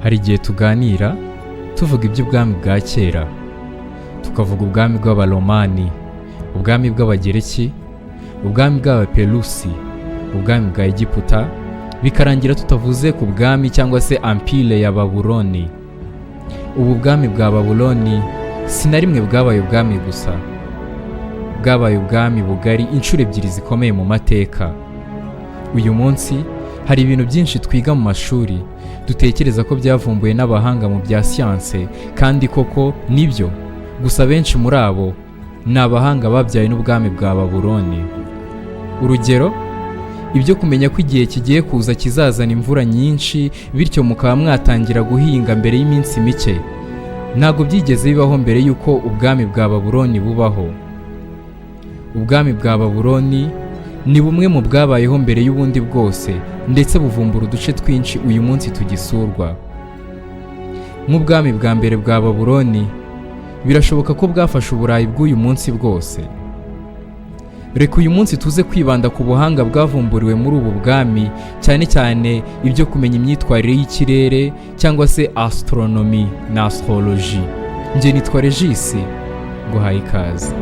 Hari igihe tuganira tuvuga iby'ubwami bwa kera, tukavuga ubwami bw'Abaromani, ubwami bw'Abagereki, ubwami bw'Abaperusi, ubwami bwa Egiputa, bikarangira tutavuze ku bwami cyangwa se empire ya Babiloni. Ubu bwami bwa Babiloni si na rimwe bwabaye ubwami gusa, bwabaye ubwami bugari inshuro ebyiri zikomeye mu mateka. Uyu munsi hari ibintu byinshi twiga mu mashuri dutekereza ko byavumbuwe n'abahanga mu bya siyanse, kandi koko nibyo, gusa benshi muri abo ni abahanga babyaye n'ubwami bwa Babiloni. Urugero, ibyo kumenya ko igihe kigiye kuza kizazana imvura nyinshi bityo mukaba mwatangira guhinga mbere y'iminsi mike, ntabwo byigeze bibaho mbere y'uko ubwami bwa Babiloni bubaho. Ubwami bwa Babiloni ni bumwe mu bwabayeho mbere y'ubundi bwose, ndetse buvumbura uduce twinshi uyu munsi tugisurwa. Nk'ubwami bwa mbere bwa Babiloni birashoboka ko bwafashe Uburayi bw'uyu munsi bwose. Reka uyu munsi tuze kwibanda ku buhanga bwavumburiwe muri ubu bwami, cyane cyane ibyo kumenya imyitwarire y'ikirere cyangwa se astronomy na astrology. Njye nitwa Regis, nguhaye ikaze.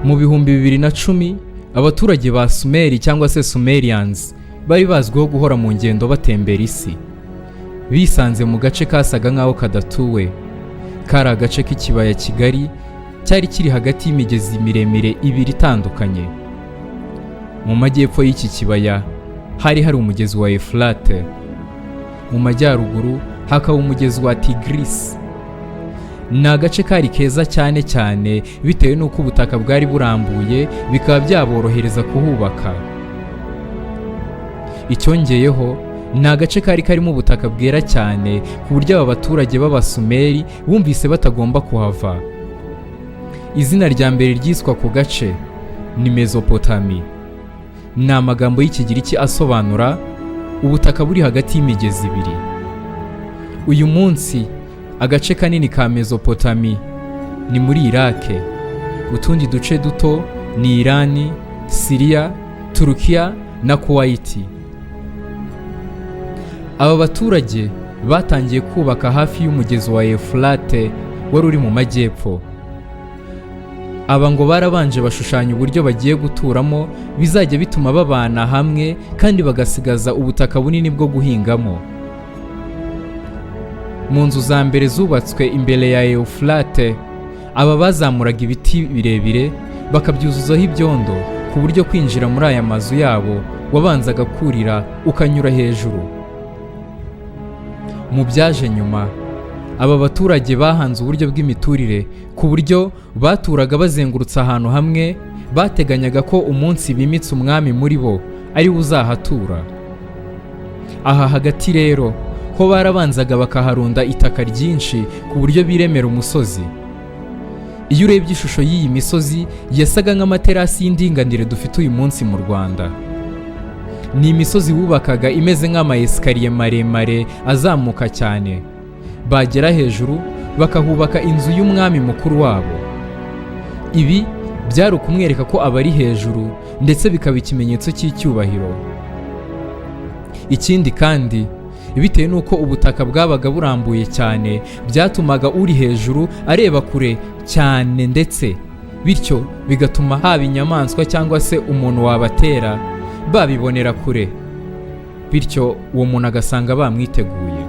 Mu bihumbi 2010 abaturage ba Sumeri cyangwa se Sumerians bari bazwiho guhora mu ngendo batembera isi. Bisanze mu gace kasaga nk'aho kadatuwe, kari agace k'ikibaya kigari cyari kiri hagati y'imigezi miremire ibiri itandukanye. Mu majyepfo y'iki kibaya hari umugezi wa Efurate, mu majyaruguru hakaba umugezi wa Tigris. Ni agace kari keza cyane cyane bitewe n'uko ubutaka bwari burambuye, bikaba byaborohereza kuhubaka. Icyongeyeho, ni agace kari karimo ubutaka bwera cyane ku buryo aba baturage b'Abasumeri bumvise batagomba kuhava. Izina rya mbere ryiswa ku gace ni Mesopotami. Ni amagambo y'Ikigiriki asobanura ubutaka buri hagati y'imigezi ibiri. Uyu munsi agace kanini ka Mesopotami ni muri Irake, utundi duce duto ni Irani, Syria, Turukiya na Kuwait. Aba baturage batangiye kubaka hafi y'umugezi wa Efurate wari uri mu majyepfo. Aba ngo barabanje bashushanya uburyo bagiye guturamo bizajya bituma babana hamwe kandi bagasigaza ubutaka bunini bwo guhingamo. Mu nzu za mbere zubatswe imbere ya Efurate, aba bazamuraga ibiti birebire bakabyuzuzaho ibyondo ku buryo kwinjira muri aya mazu yabo wabanzaga kurira ukanyura hejuru. Mu byaje nyuma, aba baturage bahanze uburyo bw'imiturire ku buryo baturaga bazengurutse ahantu hamwe, bateganyaga ko umunsi bimitse umwami muri bo ari we uzahatura. Aha hagati rero ho barabanzaga bakaharunda itaka ryinshi ku buryo biremera umusozi. Iyo urebye ishusho y'iyi misozi yasaga nk'amaterasi y'indinganire dufite uyu munsi mu Rwanda. Ni imisozi bubakaga imeze nk'amayesikariye maremare azamuka cyane. Bagera hejuru bakahubaka inzu y'umwami mukuru wabo. Ibi byari ukumwereka ko abari hejuru, ndetse bikaba ikimenyetso cy'icyubahiro. Ikindi kandi, bitewe n'uko ubutaka bwabaga burambuye cyane, byatumaga uri hejuru areba kure cyane, ndetse bityo bigatuma haba inyamaswa cyangwa se umuntu wabatera babibonera kure, bityo uwo muntu agasanga bamwiteguye.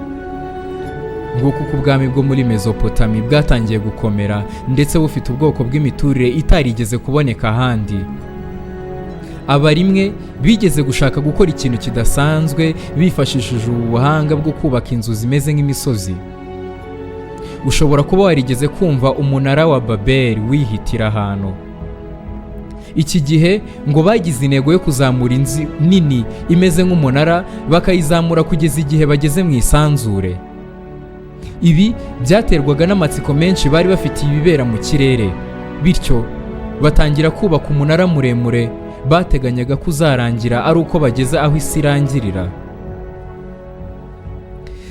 Nguko uko ubwami bwo muri Mesopotami bwatangiye gukomera, ndetse bufite ubwoko bw'imiturire itarigeze kuboneka ahandi. Aba rimwe bigeze gushaka gukora ikintu kidasanzwe bifashishije ubu buhanga bwo kubaka inzu zimeze nk'imisozi. Ushobora kuba warigeze kumva umunara wa Babeli wihitira ahantu. Iki gihe ngo bagize intego yo kuzamura inzu nini imeze nk'umunara, bakayizamura kugeza igihe bageze mu isanzure. Ibi byaterwaga n'amatsiko menshi bari bafitiye ibibera mu kirere, bityo batangira kubaka umunara muremure bateganyaga kuzarangira ari uko bageze aho isi irangirira.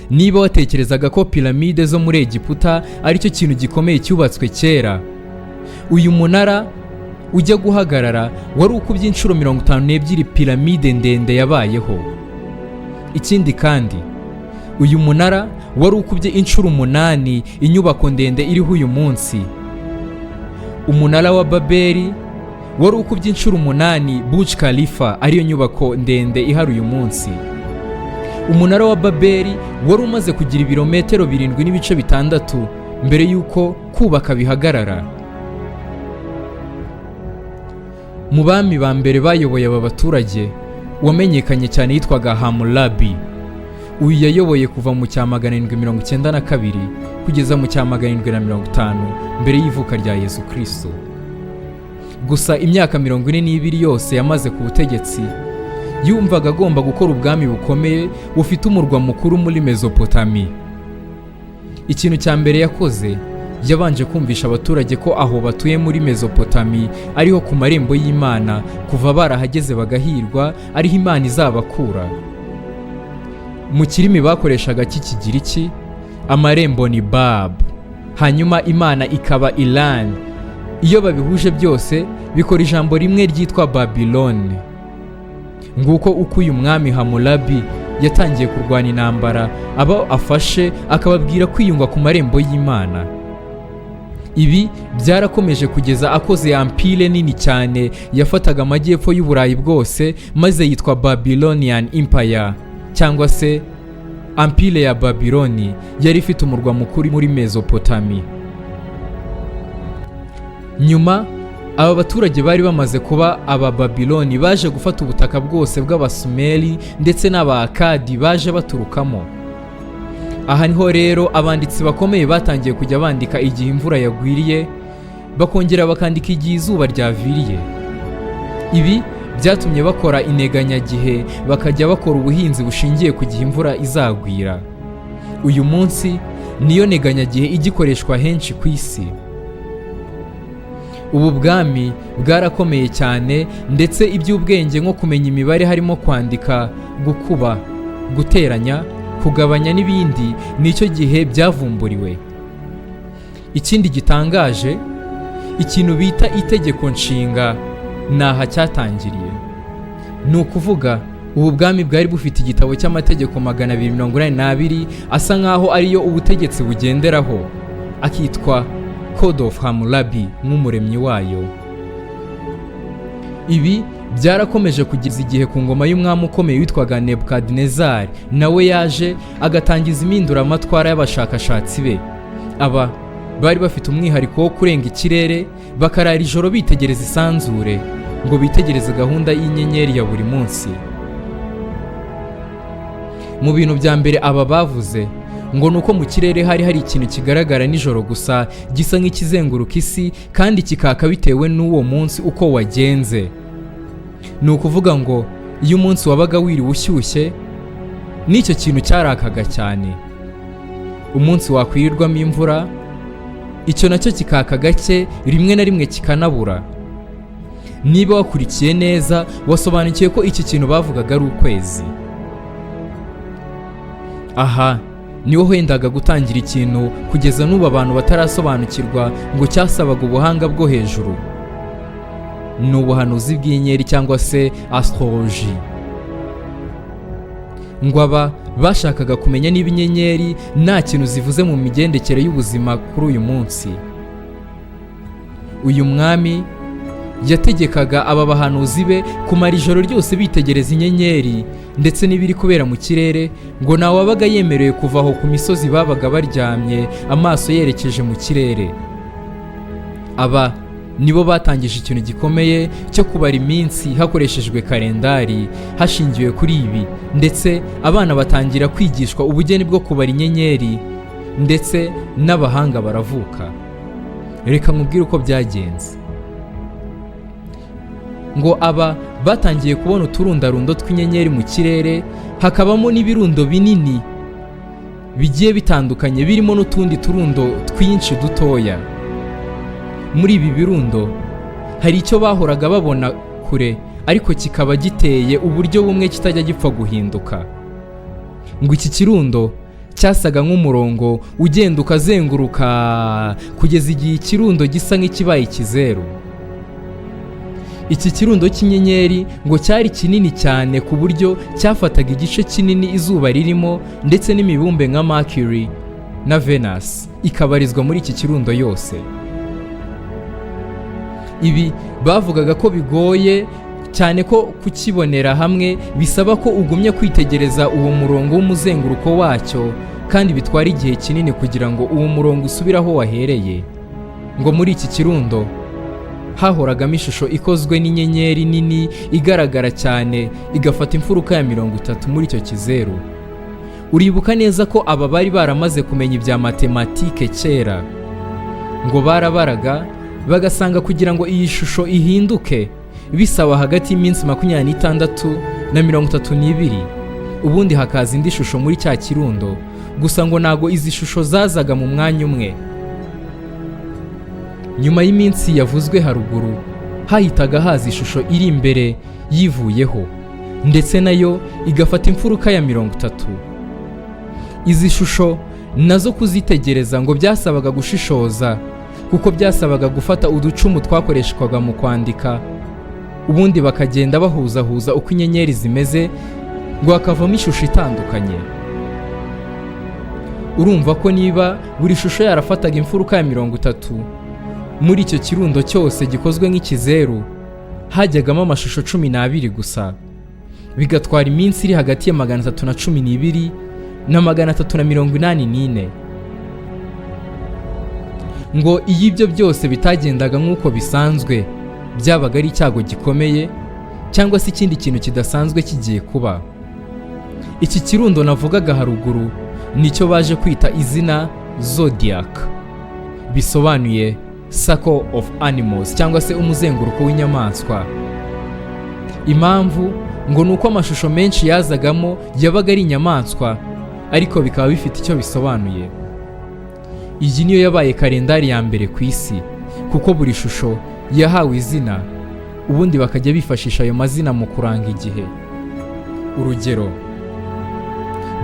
Niba watekerezaga ko piramide zo muri Egiputa ari cyo kintu gikomeye cyubatswe kera, uyu munara ujya guhagarara wari ukubye inshuro 52 piramide ndende yabayeho. Ikindi kandi uyu munara wari ukubye inshuro 8 inyubako ndende iriho uyu munsi. Umunara wa Babeli wari ukubye inshuro 8 Burj Khalifa ariyo nyubako ndende ihari uyu munsi. Umunara wa Babeli wari umaze kugira ibirometero 7.6 mbere yuko kubaka bihagarara. Mu bami ba mbere bayoboye aba baturage wamenyekanye cyane yitwaga Hammurabi. Uyu yayoboye kuva mu cya 792 kugeza mu cya 750 mbere y'ivuka rya Yesu Kristo. Gusa imyaka 42 yose yamaze ku butegetsi, yumvaga agomba gukora ubwami bukomeye bufite umurwa mukuru muri Mesopotami. Ikintu cya mbere yakoze, yabanje kumvisha abaturage ko aho batuye muri Mesopotami ariho ku marembo y'Imana, kuva barahageze bagahirwa ariho Imana izabakura. Mu kirimi bakoreshaga cy'Ikigiriki, amarembo ni Bab, hanyuma Imana ikaba Ilan. Iyo babihuje byose bikora ijambo rimwe ryitwa Babiloni. Nguko uko uyu mwami Hammurabi yatangiye kurwana intambara abo afashe, akababwira kwiyunga ku marembo y'Imana. Ibi byarakomeje kugeza akoze empire nini cyane yafataga amajyepfo y'Uburayi bwose, maze yitwa Babylonian Empire cyangwa se Empire ya Babiloni. Yari ifite umurwa mukuru muri Mesopotami. Nyuma aba baturage bari bamaze kuba aba Babiloni baje gufata ubutaka bwose bw'Abasumeri ndetse n'Abakadi baje baturukamo. Aha niho rero abanditsi bakomeye batangiye kujya bandika igihe imvura yagwiriye, bakongera bakandika igihe izuba ryaviriye. Ibi byatumye bakora integanyagihe, bakajya bakora ubuhinzi bushingiye ku gihe imvura izagwira. Uyu munsi niyo nteganyagihe igikoreshwa henshi ku isi. Ubu bwami bwarakomeye cyane, ndetse iby'ubwenge nko kumenya imibare harimo kwandika, gukuba, guteranya, kugabanya n'ibindi nicyo gihe byavumburiwe. Ikindi gitangaje, ikintu bita itegeko nshinga naha cyatangiriye. Ni ukuvuga ubu bwami bwari bufite igitabo cy'amategeko 282 asa nkaho ariyo ubutegetsi bugenderaho, akitwa Code of Hammurabi nk'umuremyi wayo. Ibi byarakomeje kugeza igihe ku ngoma y'umwami ukomeye witwaga Nebukadnezar, nawe yaje agatangiza impinduramatwara y'abashakashatsi be. Aba bari bafite umwihariko wo kurenga ikirere, bakarara ijoro bitegereza isanzure ngo bitegereze gahunda y'inyenyeri ya buri munsi. Mu bintu bya mbere aba bavuze ngo nuko mu kirere hari ikintu kigaragara nijoro gusa gisa nk'ikizenguruka isi, kandi kikaka bitewe n'uwo munsi uko wagenze. Ni ukuvuga ngo iyo umunsi wabaga wiriwe ushyushye, n'icyo kintu cyarakaga cyane. Umunsi wakwirirwamo imvura, icyo nacyo kikaka gake, rimwe na rimwe kikanabura. Niba wakurikiye neza, wasobanukiwe ko iki kintu bavugaga ari ukwezi. Aha niho hendaga gutangira ikintu kugeza n'ubu abantu batarasobanukirwa ngo cyasabaga ubuhanga bwo hejuru. Ni ubuhanuzi bw'inyenyeri cyangwa se astrology. Ngo aba bashakaga kumenya niba inyenyeri nta kintu zivuze mu migendekere y'ubuzima kuri uyu munsi. Uyu mwami yategekaga aba bahanuzi be kumara ijoro ryose bitegereza inyenyeri ndetse n'ibiri kubera mu kirere, ngo nawe wabaga yemerewe kuva aho ku misozi babaga baryamye amaso yerekeje mu kirere. Aba nibo batangije ikintu gikomeye cyo kubara iminsi hakoreshejwe kalendari hashingiwe kuri ibi, ndetse abana batangira kwigishwa ubugeni bwo kubara inyenyeri, ndetse n'abahanga baravuka. Reka nkubwire uko byagenze. Ngo aba batangiye kubona uturundarundo tw'inyenyeri mu kirere, hakabamo n'ibirundo binini bigiye bitandukanye birimo n'utundi turundo twinshi dutoya. Muri ibi birundo hari icyo bahoraga babona kure, ariko kikaba giteye uburyo bumwe kitajya gipfa guhinduka. Ngo iki kirundo cyasaga nk'umurongo ugenda ukazenguruka kugeza igihe ikirundo gisa nk'ikibaye ikizeru. Iki kirundo cy'inyenyeri ngo cyari kinini cyane ku buryo cyafataga igice kinini izuba ririmo ndetse n'imibumbe nka Mercury na Venus ikabarizwa muri iki kirundo yose. Ibi bavugaga ko bigoye cyane ko kukibonera hamwe bisaba ko ugumye kwitegereza uwo murongo w'umuzenguruko wacyo, kandi bitwara igihe kinini kugira ngo uwo murongo usubire aho wahereye. Ngo muri iki kirundo hahoragamo ishusho ikozwe n'inyenyeri nini igaragara cyane igafata imfuruka ya 30 muri icyo kizeru. Uribuka neza ko aba bari baramaze kumenya ibya matematike kera. Ngo barabaraga bagasanga kugira ngo iyi shusho ihinduke bisaba hagati y'iminsi 26 na 32, ubundi hakaza indi shusho muri cya kirundo. Gusa ngo nago izi shusho zazaga mu mwanya umwe. Nyuma y'iminsi yavuzwe haruguru hahitaga haza ishusho iri imbere yivuyeho, ndetse nayo igafata imfuruka ya 30. Izi shusho nazo kuzitegereza ngo byasabaga gushishoza, kuko byasabaga gufata uducumu twakoreshwaga mu kwandika, ubundi bakagenda bahuzahuza uko inyenyeri zimeze ngo hakavamo ishusho itandukanye. Urumva ko niba buri shusho yarafataga imfuruka ya 30, muri icyo kirundo cyose gikozwe nk'ikizeru hajyagamo amashusho 12 gusa, bigatwara iminsi iri hagati ya 312 na 384. Ngo iyo ibyo byose bitagendaga nk'uko bisanzwe, byabaga ari icyago gikomeye cyangwa se ikindi kintu kidasanzwe kigiye kuba. Iki kirundo navugaga haruguru nicyo baje kwita izina Zodiac, bisobanuye Circle of Animals cyangwa se umuzenguruko w'inyamaswa. Impamvu ngo nuko amashusho menshi yazagamo yabaga ari inyamaswa, ariko bikaba bifite icyo bisobanuye. Iyi niyo yabaye kalendari ya mbere ku isi, kuko buri shusho yahawe izina, ubundi bakajya bifashisha ayo mazina mu kuranga igihe. Urugero,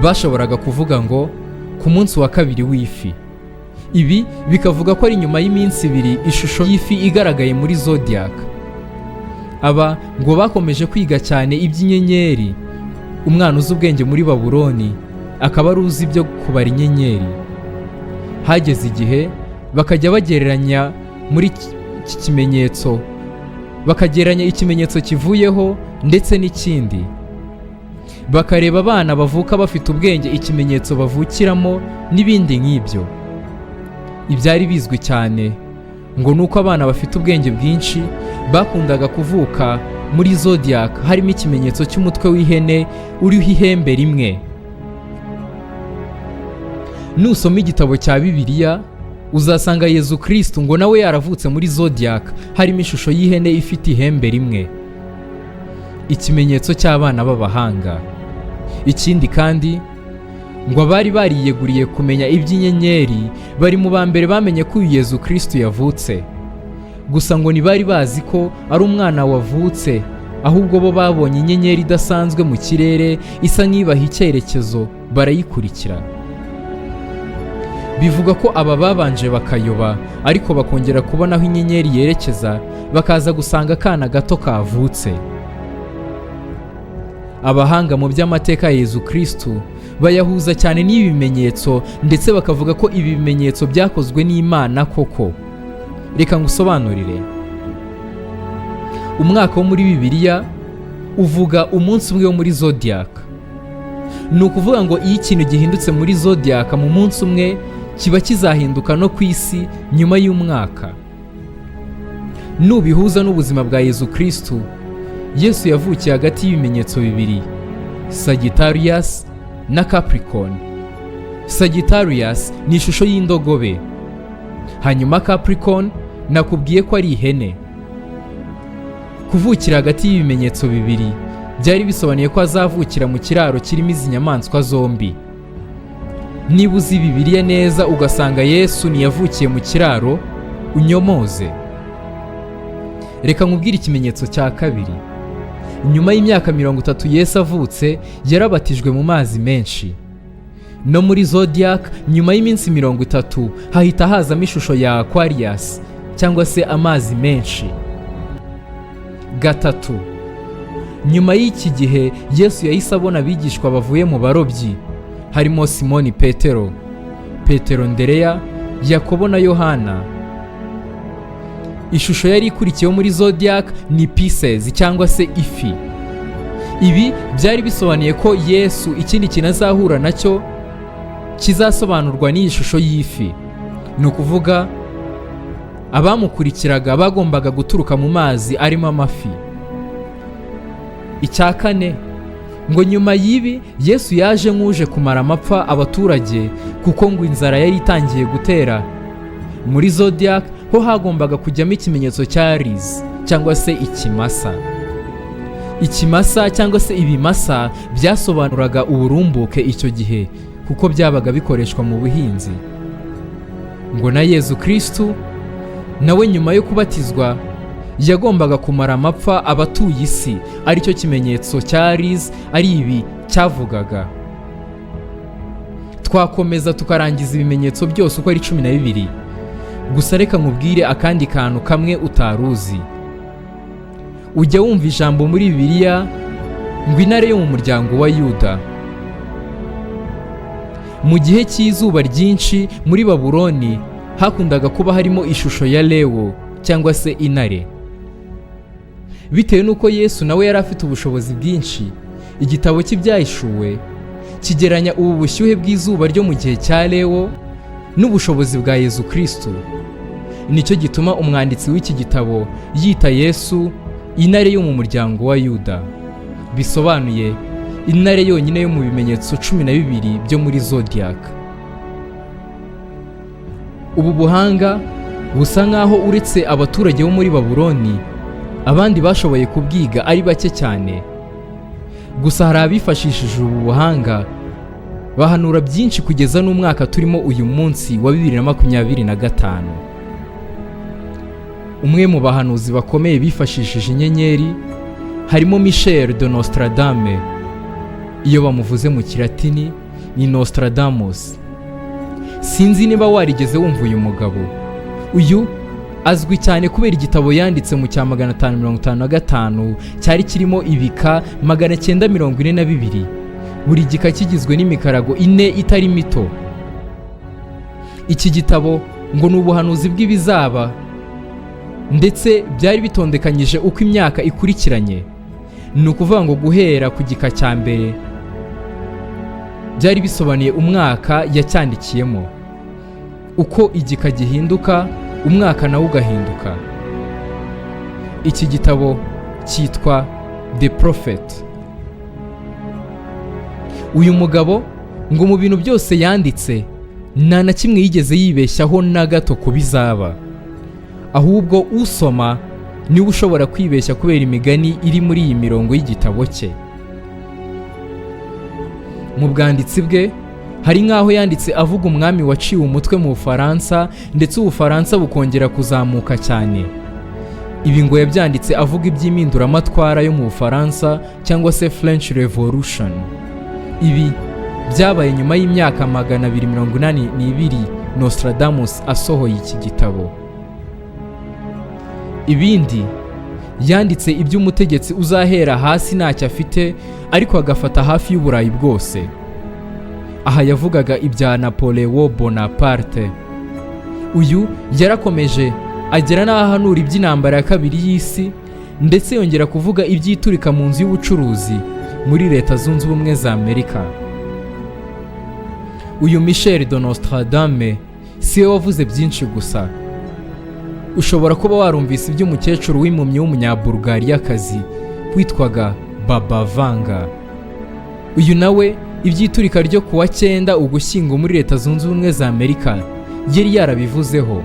bashoboraga kuvuga ngo ku munsi wa 2 w'ifi. Ibi bikavuga ko ari nyuma y'iminsi 2 ishusho y'ifi igaragaye muri Zodiac. Aba ngo bakomeje kwiga cyane iby'inyenyeri. Umwana uzi ubwenge muri Babiloni akaba ari uzi ibyo kubara inyenyeri. Hageze igihe bakajya bagereranya muri iki kimenyetso, bakagereranya ikimenyetso kivuyeho ndetse n'ikindi. Bakareba abana bavuka bafite ubwenge ikimenyetso bavukiramo n'ibindi nk'ibyo. Ibyari bizwi cyane ngo nuko abana bafite ubwenge bwinshi bakundaga kuvuka muri Zodiac harimo ikimenyetso cy'umutwe w'ihene uriho ihembe rimwe. Nusoma igitabo cya Bibiliya uzasanga Yezu Kristo ngo nawe yaravutse muri Zodiac harimo ishusho y'ihene ifite ihembe rimwe, ikimenyetso cy'abana b'abahanga. Ikindi kandi ngo abari bariyeguriye kumenya iby'inyenyeri bari mu bambere bamenye ko Yezu Kristo yavutse. Gusa ngo ntibari bazi ko ari umwana wavutse, ahubwo bo babonye inyenyeri idasanzwe mu kirere isa nk'ibaha icyerekezo barayikurikira. Bivuga ko aba babanje bakayoba, ariko bakongera kubona aho inyenyeri yerekeza bakaza gusanga akana gato kavutse. Abahanga mu by'amateka ya Yezu Kristo bayahuza cyane n'ibi bimenyetso, ndetse bakavuga ko ibi bimenyetso byakozwe n'Imana koko. Reka ngusobanurire. Umwaka wo muri Bibiliya uvuga umunsi umwe wo muri Zodiac. Ni ukuvuga ngo iyo ikintu gihindutse muri Zodiac mu munsi umwe kiba kizahinduka no ku isi nyuma y'umwaka. Nubihuza n'ubuzima bwa Yezu Kristo, Yesu yavukiye hagati y'ibimenyetso bibiri, Sagittarius na Capricorn. Sagittarius ni ishusho y'indogobe, hanyuma Capricorn nakubwiye ko ari ihene. Kuvukira hagati y'ibimenyetso bibiri byari bisobanuye ko azavukira mu kiraro kirimo izi nyamaswa zombi. Niba uzi Bibiliya neza ugasanga Yesu niyavukiye mu kiraro, unyomoze. Reka nkubwire ikimenyetso cya kabiri. Nyuma y'imyaka 30 Yesu avutse yarabatijwe mu mazi menshi. No muri Zodiac nyuma y'iminsi 30 hahita hazamo ishusho ya Aquarius cyangwa se amazi menshi. gatatu. Nyuma y'iki gihe Yesu yahise abona abigishwa bavuye mu barobyi, harimo Simoni Petero, Ndereya, Yakobo na Yohana. Ishusho yari ikurikiyeho muri Zodiac ni Pisces cyangwa se ifi. Ibi byari bisobanuye ko Yesu ikindi kintu azahura nacyo kizasobanurwa n'iyi shusho y'ifi. Ni ukuvuga abamukurikiraga bagombaga guturuka mu mazi arimo amafi. Icya kane, ngo nyuma y'ibi Yesu yaje nk'uje kumara amapfa abaturage kuko ngo inzara yari itangiye gutera. Muri Zodiac ho hagombaga kujyamo ikimenyetso cya Riz cyangwa se ikimasa. Ikimasa cyangwa se ibimasa byasobanuraga uburumbuke icyo gihe kuko byabaga bikoreshwa mu buhinzi. Ngo na Yesu Kristo nawe nyuma yo kubatizwa yagombaga kumara amapfa abatuye isi, aricyo kimenyetso cya Riz ari ibi cyavugaga. Twakomeza tukarangiza ibimenyetso byose uko ari 12. Gusa reka nkubwire akandi kantu kamwe utaruzi. Ujya wumva ijambo muri Bibiliya ngo intare yo mu muryango wa Yuda. Mu gihe cy'izuba ryinshi muri Babiloni hakundaga kuba harimo ishusho ya lewo cyangwa se intare. Bitewe n'uko Yesu nawe yari afite ubushobozi bwinshi, igitabo cy'ibyahishuwe kigeranya ubu bushyuhe bw'izuba ryo mu gihe cya lewo n'ubushobozi bwa Yesu Kristo. Nicyo gituma umwanditsi w'iki gitabo yita Yesu intare yo mu muryango wa Yuda, bisobanuye intare yonyine yo mu bimenyetso 12 byo muri Zodiac. Ubu buhanga busa nkaho uretse abaturage bo muri Babiloni abandi bashoboye kubwiga ari bake cyane. Gusa hari abifashishije ubu buhanga bahanura byinshi kugeza n'umwaka turimo uyu munsi wa 2025. Umwe mu bahanuzi bakomeye bifashishije inyenyeri harimo Michel de Nostradamus. Iyo bamuvuze mu Kilatini ni Nostradamus. Sinzi niba warigeze wumva uyu mugabo. Uyu azwi cyane kubera igitabo yanditse mu cya 555 cyari kirimo ibika 942. Buri gika kigizwe n'imikarago 4 itari mito. Iki gitabo ngo ni ubuhanuzi bw'ibizaba, ndetse byari bitondekanyije uko imyaka ikurikiranye. Ni ukuvuga ngo guhera ku gika cya mbere byari bisobanuye umwaka yacyandikiyemo. Uko igika gihinduka umwaka nawo ugahinduka. Iki gitabo cyitwa The Prophet. Uyu mugabo ngo mu bintu byose yanditse nta na kimwe yigeze yibeshyaho na gato ku bizaba. Ahubwo usoma niwe ushobora kwibeshya kubera imigani iri muri iyi mirongo y'igitabo cye. Mu bwanditsi bwe hari nk'aho yanditse avuga umwami waciwe umutwe mu Bufaransa, ndetse Ubufaransa bukongera kuzamuka cyane. Ibi ngo yabyanditse avuga iby'impinduramatwara yo mu Bufaransa cyangwa se French Revolution. Ibi byabaye nyuma y'imyaka 282 Nostradamus asohoye iki gitabo. Ibindi yanditse iby'umutegetsi uzahera hasi ntacyo afite ariko agafata hafi y'Uburayi bwose. Aha yavugaga ibya Napoleon Bonaparte. Uyu yarakomeje agera n'ahanura iby'intambara ya kabiri y'isi, ndetse yongera kuvuga iby'iturika mu nzu y'ubucuruzi muri Leta Zunze Ubumwe za Amerika. Uyu Michel de Nostradamus siwe wavuze byinshi gusa. Ushobora kuba warumvise iby'umukecuru w'impumyi w'umunyabulgariyakazi witwaga Vanga. Uyu nawe iby'iturika ryo kuwa 9 Ugushyingo muri Leta Zunze Ubumwe za Amerika yari yarabivuzeho.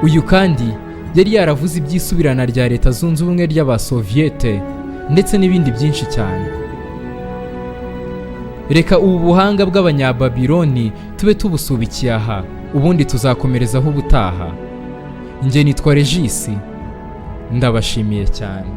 Uyu kandi yari yaravuze iby'isubirana rya Leta Zunze Ubumwe ry'Abasoviete ndetse n'ibindi byinshi cyane. Reka ubu buhanga bw'Abanyababiloni tube tubusubikiye aha, ubundi tuzakomerezaho ubutaha. Nge nitwa Regis, ndabashimiye cyane.